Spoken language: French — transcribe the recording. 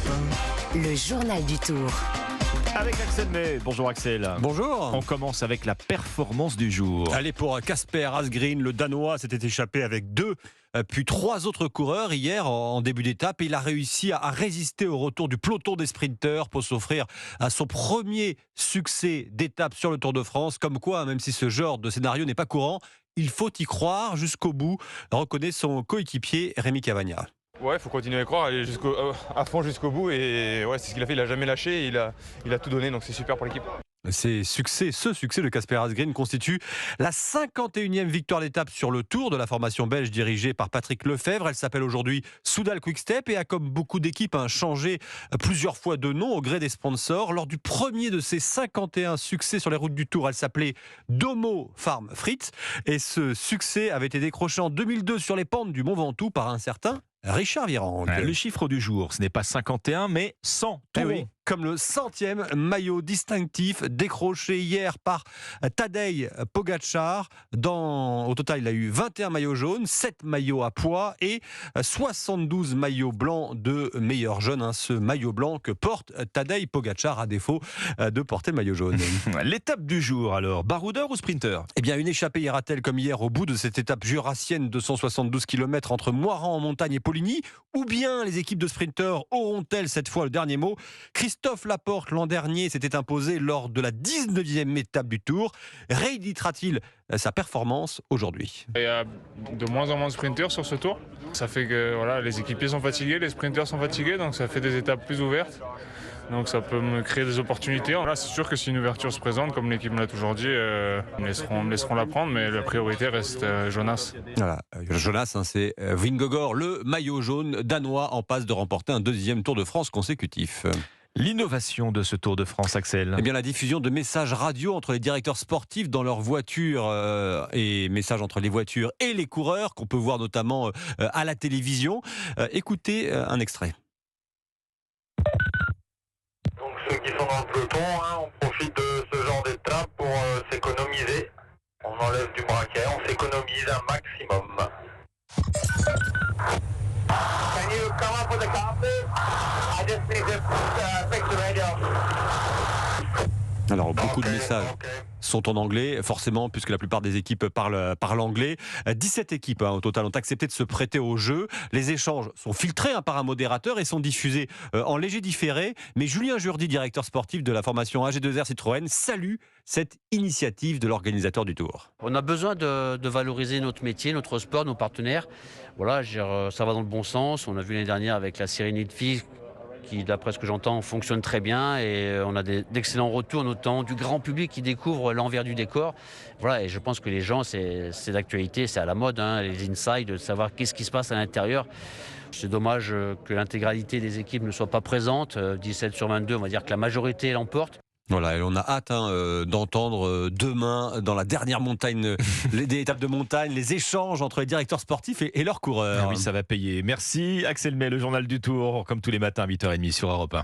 Europe 1, le journal du Tour. Avec Axel May. Bonjour Axel. Bonjour. On commence avec la performance du jour. Allez, pour Casper Asgreen, le Danois s'était échappé avec 2 puis 3 autres coureurs hier en début d'étape. Il a réussi à résister au retour du peloton des sprinteurs pour s'offrir à son premier succès d'étape sur le Tour de France. Comme quoi, même si ce genre de scénario n'est pas courant, il faut y croire jusqu'au bout, reconnaît son coéquipier Rémi Cavagna. Ouais, il faut continuer à croire, aller à fond jusqu'au bout et ouais, c'est ce qu'il a fait, il a jamais lâché, il a tout donné, donc c'est super pour l'équipe. Ce succès de Casper Asgreen constitue la 51e victoire d'étape sur le Tour de la formation belge dirigée par Patrick Lefevere. Elle s'appelle aujourd'hui Soudal Quick-Step et a, comme beaucoup d'équipes, changé plusieurs fois de nom au gré des sponsors. Lors du premier de ses 51 succès sur les routes du Tour, elle s'appelait Domo Farm Fritz et ce succès avait été décroché en 2002 sur les pentes du Mont Ventoux par un certain Richard Virenque. Le chiffre du jour, ce n'est pas 51 mais 100. Comme le 100e maillot distinctif décroché hier par Tadej Pogačar. Au total, il a eu 21 maillots jaunes, 7 maillots à pois et 72 maillots blancs de meilleur jeune. Ce maillot blanc que porte Tadej Pogačar à défaut de porter le maillot jaune. L'étape du jour alors, baroudeur ou sprinter ? Eh bien, une échappée ira-t-elle comme hier au bout de cette étape jurassienne de 172 km entre Moirans en montagne et Poligny ? Ou bien les équipes de sprinteurs auront-elles cette fois le dernier mot ? Christophe Laporte, l'an dernier, s'était imposé lors de la 19e étape du Tour. Rééditera-t-il sa performance aujourd'hui ? Il y a de moins en moins de sprinteurs sur ce Tour. Ça fait que les équipiers sont fatigués, les sprinteurs sont fatigués, donc ça fait des étapes plus ouvertes. Donc ça peut me créer des opportunités. Là, c'est sûr que si une ouverture se présente, comme l'équipe me l'a toujours dit, me laisseront la prendre, mais la priorité reste Jonas. Voilà, Jonas, c'est Vingegaard, le maillot jaune danois en passe de remporter un 2e Tour de France consécutif. L'innovation de ce Tour de France, Axel ? Eh bien, la diffusion de messages radio entre les directeurs sportifs dans leurs voitures et messages entre les voitures et les coureurs, qu'on peut voir notamment à la télévision. Écoutez un extrait. Donc ceux qui sont dans le peloton, on profite de ce genre d'étape pour s'économiser. On enlève du braquet, on s'économise un maximum. Can you come up with a copy? I just need to fix the radio. Alors, beaucoup de messages Ok. sont en anglais, forcément, puisque la plupart des équipes parlent anglais. 17 équipes au total ont accepté de se prêter au jeu. Les échanges sont filtrés par un modérateur et sont diffusés en léger différé. Mais Julien Jourdi, directeur sportif de la formation AG2R Citroën, salue cette initiative de l'organisateur du Tour. On a besoin de valoriser notre métier, notre sport, nos partenaires. Voilà, ça va dans le bon sens. On a vu l'année dernière avec la série Need Fils, qui, d'après ce que j'entends, fonctionne très bien et on a d'excellents retours, notamment du grand public qui découvre l'envers du décor. Voilà, et je pense que les gens, c'est d'actualité, c'est à la mode, les insights, de savoir qu'est-ce qui se passe à l'intérieur. C'est dommage que l'intégralité des équipes ne soit pas présente. 17 sur 22, on va dire que la majorité l'emporte. Voilà, et on a hâte d'entendre demain, dans la dernière montagne, des étapes de montagne, les échanges entre les directeurs sportifs et leurs coureurs. Oui, ça va payer. Merci Axel May, le journal du Tour, comme tous les matins à 8h30 sur Europe 1.